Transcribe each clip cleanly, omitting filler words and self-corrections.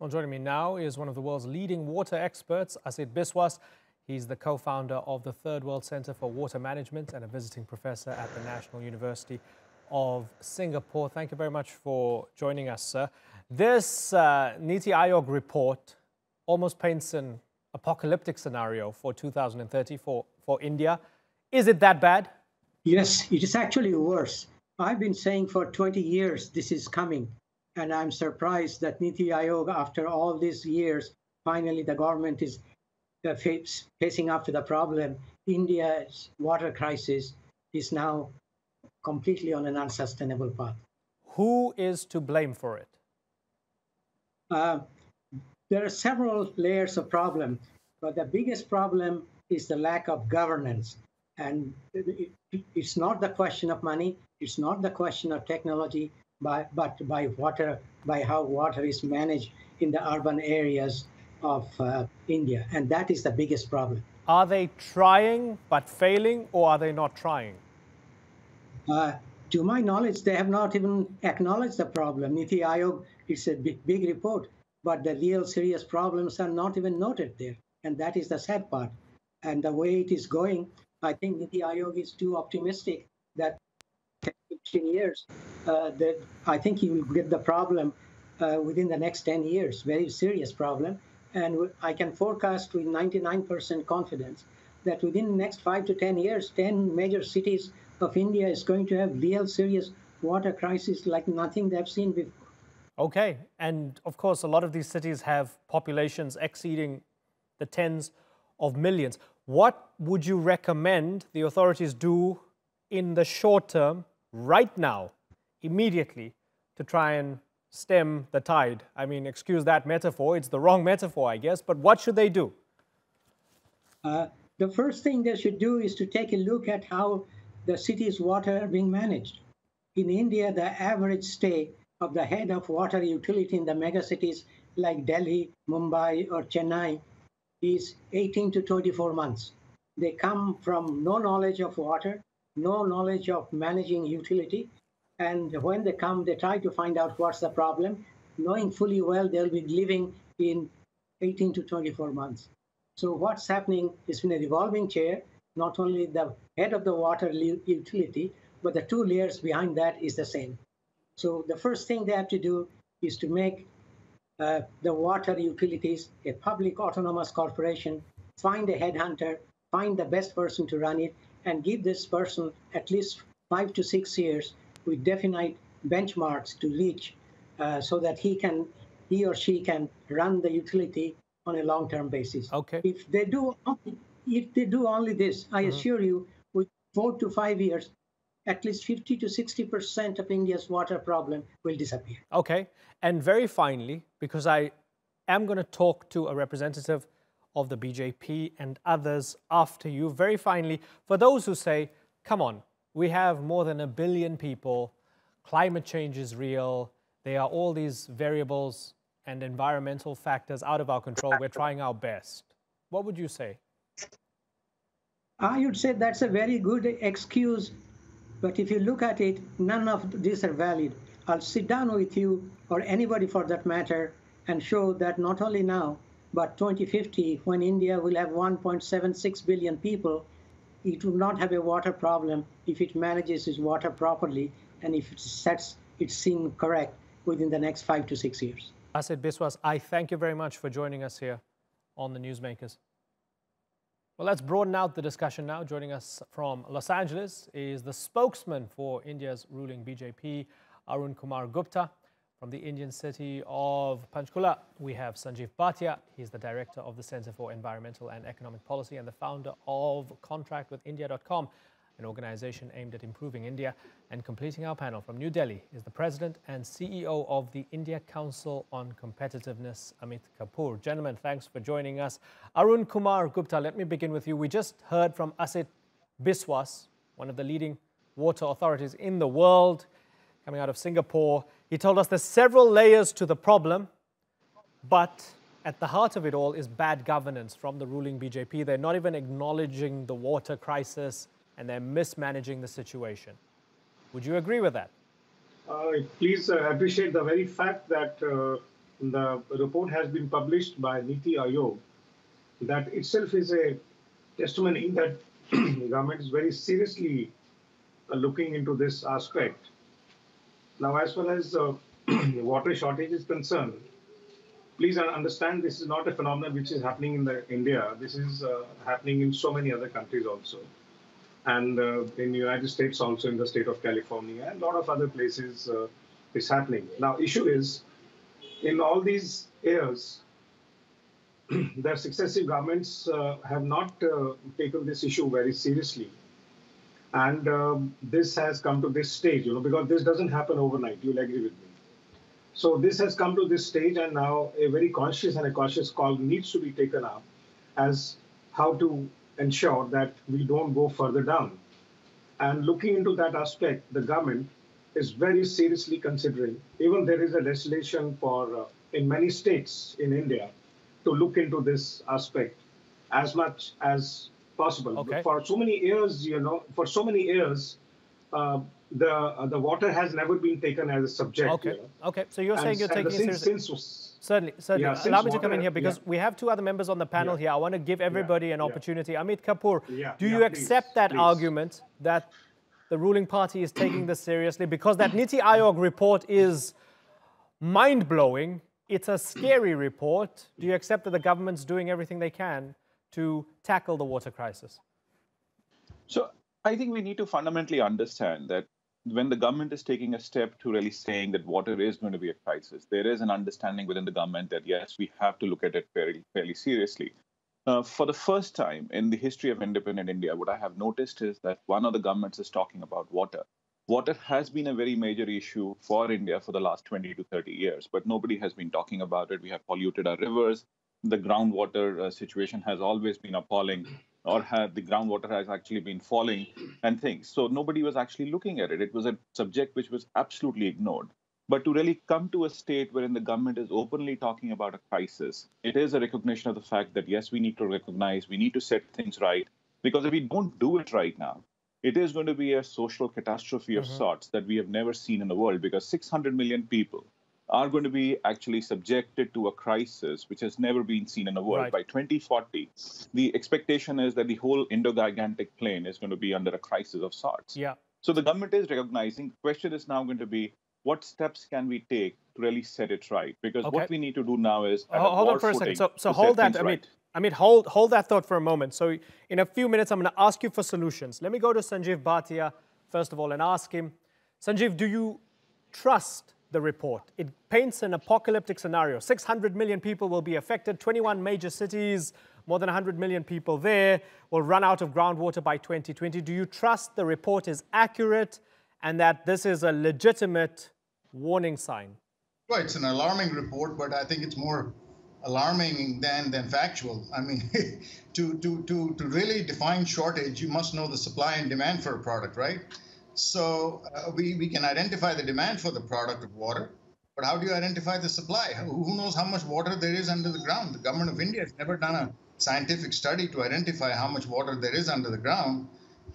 Well, joining me now is one of the world's leading water experts, Asit Biswas. He's the co-founder of the Third World Center for Water Management and a visiting professor at the National University of Singapore. Thank you very much for joining us, sir. This Niti Aayog report almost paints an apocalyptic scenario for 2030 for India. Is it that bad? Yes, it is actually worse. I've been saying for 20 years this is coming. And I'm surprised that Niti Aayog, after all these years, finally the government is facing up to the problem. India's water crisis is now completely on an unsustainable path. Who is to blame for it? There are several layers of problem, but the biggest problem is the lack of governance. And it's not the question of money, it's not the question of technology, but by how water is managed in the urban areas of India. And that is the biggest problem. Are they trying but failing, or are they not trying? To my knowledge, they have not even acknowledged the problem. Niti Aayog, it's a big report, but the real serious problems are not even noted there. And that is the sad part. And the way it is going, I think Niti Aayog is too optimistic that 15 years, that I think he will get the problem within the next 10 years, very serious problem. And I can forecast with 99% confidence that within the next 5 to 10 years, 10 major cities of India is going to have real serious water crisis like nothing they've seen before. Okay. And of course, a lot of these cities have populations exceeding the tens of millions. What would you recommend the authorities do in the short term, right now, immediately, to try and stem the tide? I mean, excuse that metaphor. It's the wrong metaphor, I guess. But what should they do? The first thing they should do is to take a look at how the city's water are being managed. In India, the average stay of the head of water utility in the megacities like Delhi, Mumbai, or Chennai is 18 to 24 months. They come from no knowledge of water, no knowledge of managing utility. And when they come, they try to find out what's the problem, knowing fully well they'll be living in 18 to 24 months. So what's happening is in a revolving chair, not only the head of the water utility, but the two layers behind that is the same. So the first thing they have to do is to make the water utilities a public autonomous corporation, find a headhunter, find the best person to run it, and give this person at least 5 to 6 years with definite benchmarks to reach so that he or she can run the utility on a long-term basis. Okay. If they do only this, I assure you, with 4 to 5 years, at least 50 to 60% of India's water problem will disappear. Okay. And very finally, because I am going to talk to a representative of the BJP and others after you, very finally, for those who say, come on, we have more than 1 billion people, climate change is real, there are all these variables and environmental factors out of our control, we're trying our best. What would you say? I would say that's a very good excuse, but if you look at it, none of these are valid. I'll sit down with you, or anybody for that matter, and show that not only now, but 2050, when India will have 1.76 billion people, it will not have a water problem if it manages its water properly and if it sets its scene correct within the next 5 to 6 years. Asit Biswas, I thank you very much for joining us here on the Newsmakers. Well, let's broaden out the discussion now. Joining us from Los Angeles is the spokesman for India's ruling BJP, Arun Kumar Gupta. From the Indian city of Panchkula, we have Sanjiv Bhatia. He's the director of the Center for Environmental and Economic Policy and the founder of contractwithindia.com, an organization aimed at improving India. And completing our panel from New Delhi is the president and CEO of the India Council on Competitiveness, Amit Kapoor. Gentlemen, thanks for joining us. Arun Kumar Gupta, let me begin with you. We just heard from Asit Biswas, one of the leading water authorities in the world, coming out of Singapore. He told us there's several layers to the problem, but at the heart of it all is bad governance from the ruling BJP. They're not even acknowledging the water crisis and they're mismanaging the situation. Would you agree with that? Please appreciate the very fact that the report has been published by Niti Aayog, that itself is a testimony that the government is very seriously looking into this aspect. Now, as far as water shortage is concerned, please understand this is not a phenomenon which is happening in India. This is happening in so many other countries also, and in the United States also, in the state of California, and a lot of other places is happening. Now, issue is, in all these years, the successive governments have not taken this issue very seriously. And this has come to this stage, because this doesn't happen overnight. You'll agree with me. So this has come to this stage, and now a very conscious and a cautious call needs to be taken up as how to ensure that we don't go further down. And looking into that aspect, the government is very seriously considering, even there is a legislation for, in many states in India, to look into this aspect as much as possible. Okay. For so many years, the water has never been taken as a subject. Okay. Okay. So you're saying you're taking it seriously. Certainly. Yeah, Allow me to come in here because we have two other members on the panel here. I want to give everybody an opportunity. Amit Kapoor, do you accept that argument that the ruling party is taking this seriously? Because that Niti Aayog report is mind-blowing. It's a scary report. Do you accept that the government's doing everything they can to tackle the water crisis? So I think we need to fundamentally understand that when the government is taking a step to really saying that water is going to be a crisis, there is an understanding within the government that, yes, we have to look at it fairly seriously. For the first time in the history of independent India, what I have noticed is that one of the governments is talking about water. Water has been a very major issue for India for the last 20 to 30 years, but nobody has been talking about it. We have polluted our rivers. The groundwater situation has always been appalling, or the groundwater has actually been falling and things. So nobody was actually looking at it. It was a subject which was absolutely ignored. But to really come to a state wherein the government is openly talking about a crisis, it is a recognition of the fact that, yes, we need to recognize, we need to set things right. Because if we don't do it right now, it is going to be a social catastrophe of sorts that we have never seen in the world, because 600 million people are going to be actually subjected to a crisis which has never been seen in the world. Right. By 2040, the expectation is that the whole Indo-Gigantic plain is going to be under a crisis of sorts. Yeah. So the government is recognizing. The question is now going to be, what steps can we take to really set it right? Because what we need to do now is hold on for a second. So hold that, Amit, hold that thought for a moment. So in a few minutes, I'm going to ask you for solutions. Let me go to Sanjiv Bhatia, first of all, and ask him, Sanjiv, do you trust the report? It paints an apocalyptic scenario. 600 million people will be affected, 21 major cities, more than 100 million people there, will run out of groundwater by 2020. Do you trust the report is accurate and that this is a legitimate warning sign? Well, it's an alarming report, but I think it's more alarming than factual. I mean, to really define shortage, you must know the supply and demand for a product, right? So we can identify the demand for the product of water, but how do you identify the supply? Who knows how much water there is under the ground? The government of India has never done a scientific study to identify how much water there is under the ground.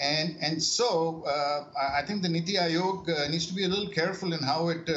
And so I think the Niti Aayog needs to be a little careful in how it,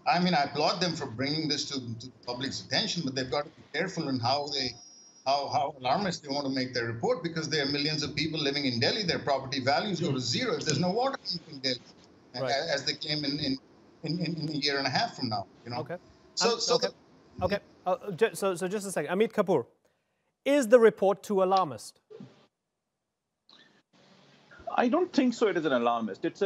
I mean, I applaud them for bringing this to the public's attention, but they've got to be careful in how alarmist they want to make their report, because there are millions of people living in Delhi. Their property values go to zero if there's no water in Delhi, as they claim in a year and a half from now. Okay. So just a second. Amit Kapoor, is the report too alarmist? I don't think so. It is an alarmist. It's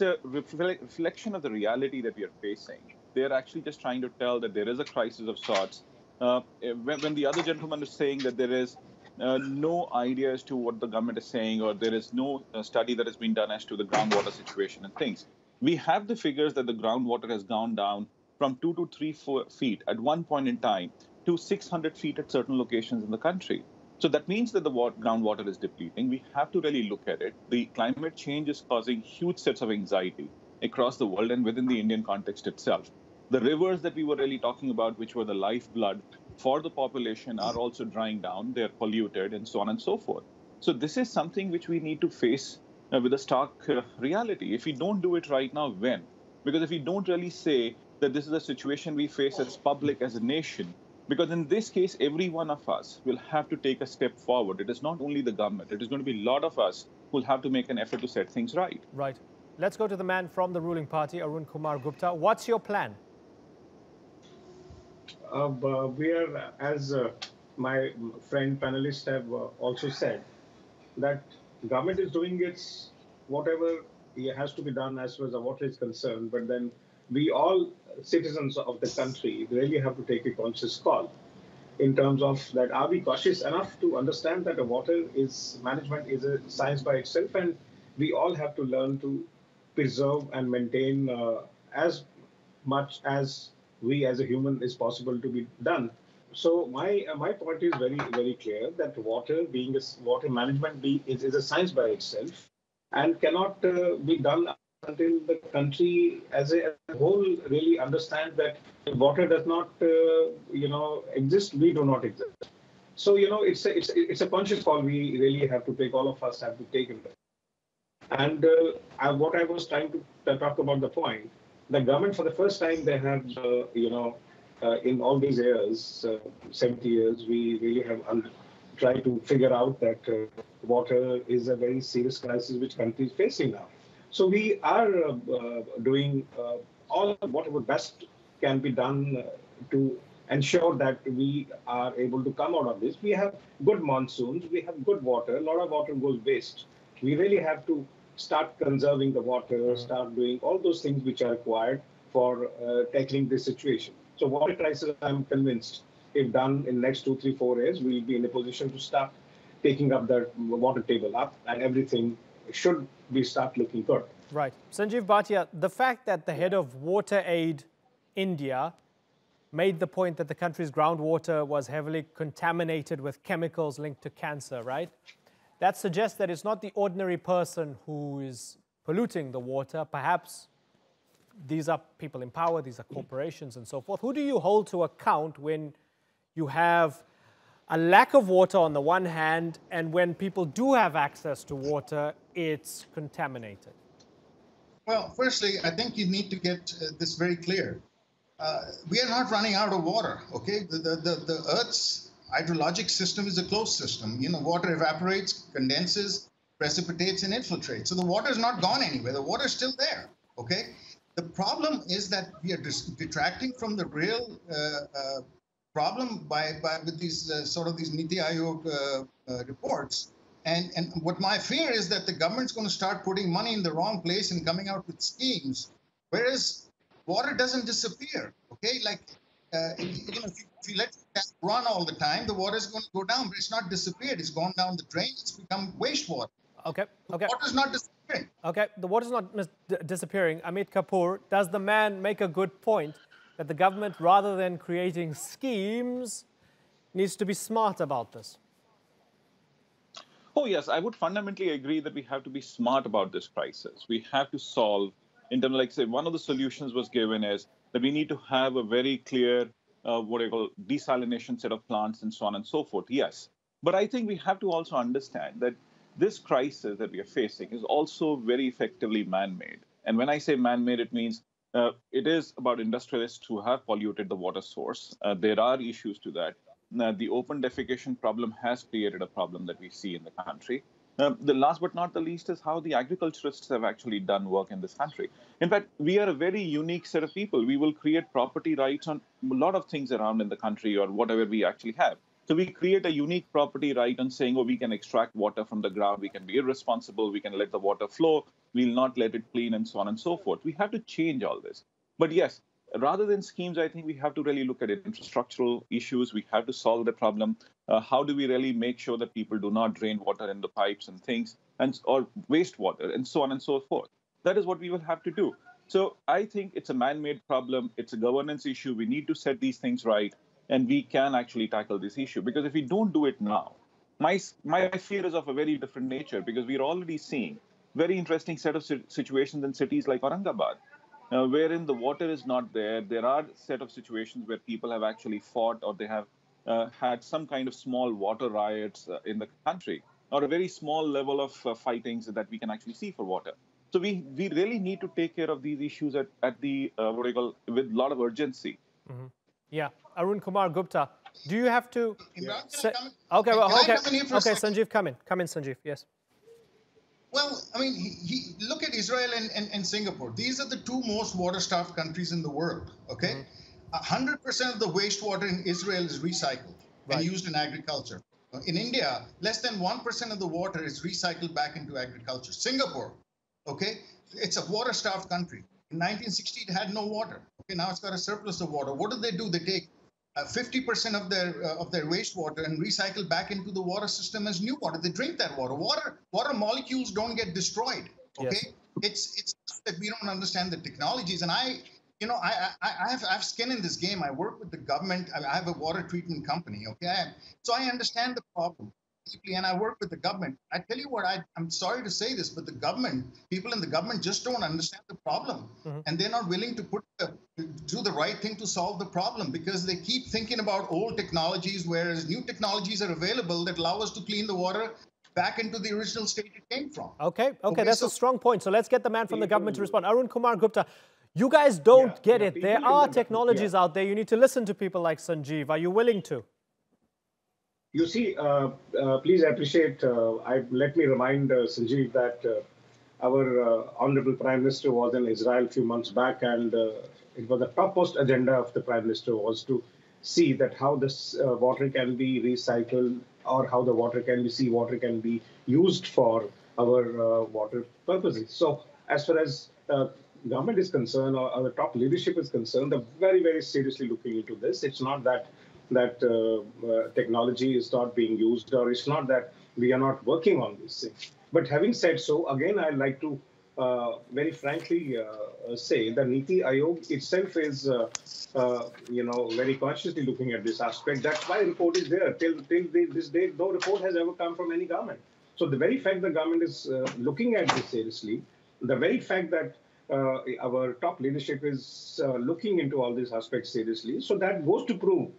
a reflection of the reality that we are facing. They're actually just trying to tell that there is a crisis of sorts. When the other gentleman is saying that there is no idea as to what the government is saying, or there is no study that has been done as to the groundwater situation and things, we have the figures that the groundwater has gone down from 2 to 3 feet at one point in time to 600 feet at certain locations in the country. So that means that the groundwater is depleting. We have to really look at it. The climate change is causing huge sets of anxiety across the world and within the Indian context itself. The rivers that we were really talking about, which were the lifeblood for the population, are also drying down. They're polluted and so on and so forth. So this is something which we need to face with a stark reality. If we don't do it right now, when? Because if we don't really say that this is a situation we face as public, as a nation. Because in this case, every one of us will have to take a step forward. It is not only the government, it is going to be a lot of us who will have to make an effort to set things right. Right. Let's go to the man from the ruling party, Arun Kumar Gupta. What's your plan? We are, as my friend panelists have also said, that government is doing its whatever has to be done as far as the water is concerned, but then we all citizens of the country really have to take a conscious call in terms of that, are we cautious enough to understand that the water is management is a science by itself, and we all have to learn to preserve and maintain as much as we as a human is possible to be done. So my point is very clear that water management is a science by itself, and cannot be done until the country as a whole really understands that if water does not exist, we do not exist. So it's a conscious call we really have to take. All of us have to take it. And what I was trying to talk about the point, the government for the first time they have, in all these years, 70 years, we really have tried to figure out that water is a very serious crisis which country is facing now. So we are doing all whatever best can be done to ensure that we are able to come out of this. We have good monsoons, we have good water, a lot of water goes waste. We really have to start conserving the water, start doing all those things which are required for tackling this situation. So water crisis, I'm convinced, if done in next 2, 3, 4 years, we'll be in a position to start taking up the water table up, and everything should be start looking good. Right. Sanjiv Bhatia, the fact that the head of Water Aid India made the point that the country's groundwater was heavily contaminated with chemicals linked to cancer, right? That suggests that it's not the ordinary person who is polluting the water. Perhaps these are people in power, these are corporations and so forth. Who do you hold to account when you have a lack of water on the one hand, and when people do have access to water, it's contaminated? Well, firstly, I think you need to get this very clear. We are not running out of water, okay? The Earth's hydrologic system is a closed system. Water evaporates, condenses, precipitates, and infiltrates. So the water is not gone anywhere. The water is still there, okay? The problem is that we are detracting from the real problem with these these Niti Aayog reports. And what my fear is that the government's going to start putting money in the wrong place and coming out with schemes, whereas water doesn't disappear, okay? Like, if you let it run all the time, the water is going to go down, but it's not disappeared. It's gone down the drain. It's become wastewater. Okay. The water is not disappearing. Okay, the water is not disappearing. Amit Kapoor, does the man make a good point that the government, rather than creating schemes, needs to be smart about this? Oh, yes, I would fundamentally agree that we have to be smart about this crisis. We have to solve, in terms of, like, say, one of the solutions was given is that we need to have a very clear, what I call desalination set of plants and so on and so forth. Yes, but I think we have to also understand that this crisis that we are facing is also very effectively man-made. And when I say man-made, it means it is about industrialists who have polluted the water source. There are issues to that. The open defecation problem has created a problem that we see in the country. The last but not the least is how the agriculturists have actually done work in this country. In fact, we are a very unique set of people. We will create property rights on a lot of things around in the country or whatever we actually have. So we create a unique property right on saying, oh, we can extract water from the ground, we can be irresponsible, we can let the water flow, we'll not let it clean, and so on and so forth. We have to change all this. But yes, rather than schemes, I think we have to really look at it. Infrastructural issues, we have to solve the problem. How do we really make sure that people do not drain water in the pipes and things, or wastewater, and so on and so forth? That is what we will have to do. So I think it's a man-made problem. It's a governance issue. We need to set these things right, and we can actually tackle this issue. Because if we don't do it now, my fear is of a very different nature, because we're already seeing very interesting set of situations in cities like Aurangabad, wherein the water is not there. There are set of situations where people have actually fought, or they have had some kind of small water riots in the country, or a very small level of fightings that we can actually see for water. So we really need to take care of these issues at the with a lot of urgency. Yeah, Arun, Kumar, Gupta, do you have to? Imran, Say, can okay, well, I okay, come in here for a okay, second? Sanjiv, come in, Sanjiv. Yes. Well, I mean, look at Israel and Singapore. These are the two most water-starved countries in the world. Okay, 100% of the wastewater in Israel is recycled and Right. used in agriculture. In India, less than 1% of the water is recycled back into agriculture. Singapore, okay, it's a water-starved country. In 1960, it had no water. Okay, now it's got a surplus of water. What do? They take 50% of their wastewater and recycle back into the water system as new water. They drink that water. Water molecules don't get destroyed. Okay, Yes. it's that we don't understand the technologies. And I have skin in this game. I work with the government. I have a water treatment company. Okay, so I understand the problem deeply, and I work with the government. I tell you what, I'm sorry to say this, but the government, people in the government just don't understand the problem, and they're not willing to do the right thing to solve the problem because they keep thinking about old technologies, whereas new technologies are available that allow us to clean the water back into the original state it came from. Okay, that's a strong point. So let's get the man from the government to respond. Arun Kumar Gupta, you guys don't get it. There are technologies out there. You need to listen to people like Sanjiv. Are you willing to? You see, please appreciate, let me remind Sanjeev that our Honorable Prime Minister was in Israel a few months back, and it was the topmost agenda of the Prime Minister was to see that how this water can be recycled or how the seawater can be used for our water purposes. So as far as government is concerned or the top leadership is concerned, they're very, very seriously looking into this. It's not that technology is not being used, or it's not that we are not working on this thing. But having said so, again, I'd like to very frankly say that Niti Aayog itself is, very consciously looking at this aspect. That's why report is there. Till this day, no report has ever come from any government. So the very fact the government is looking at this seriously, the very fact that our top leadership is looking into all these aspects seriously, so that goes to prove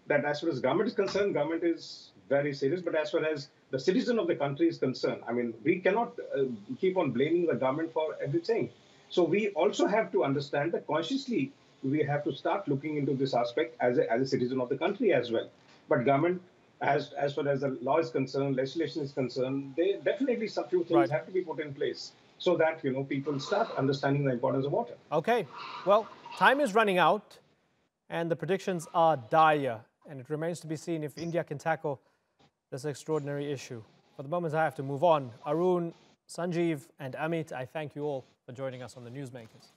that as far as government is concerned, government is very serious. But as far as the citizen of the country is concerned, I mean, we cannot keep on blaming the government for everything. So we also have to understand that consciously we have to start looking into this aspect as a citizen of the country as well. But government, as far as the law is concerned, legislation is concerned, they definitely some few things have to be put in place so that people start understanding the importance of water. Okay, well, time is running out, and the predictions are dire. And it remains to be seen if India can tackle this extraordinary issue. For the moment, I have to move on. Arun, Sanjiv, and Amit, I thank you all for joining us on the Newsmakers.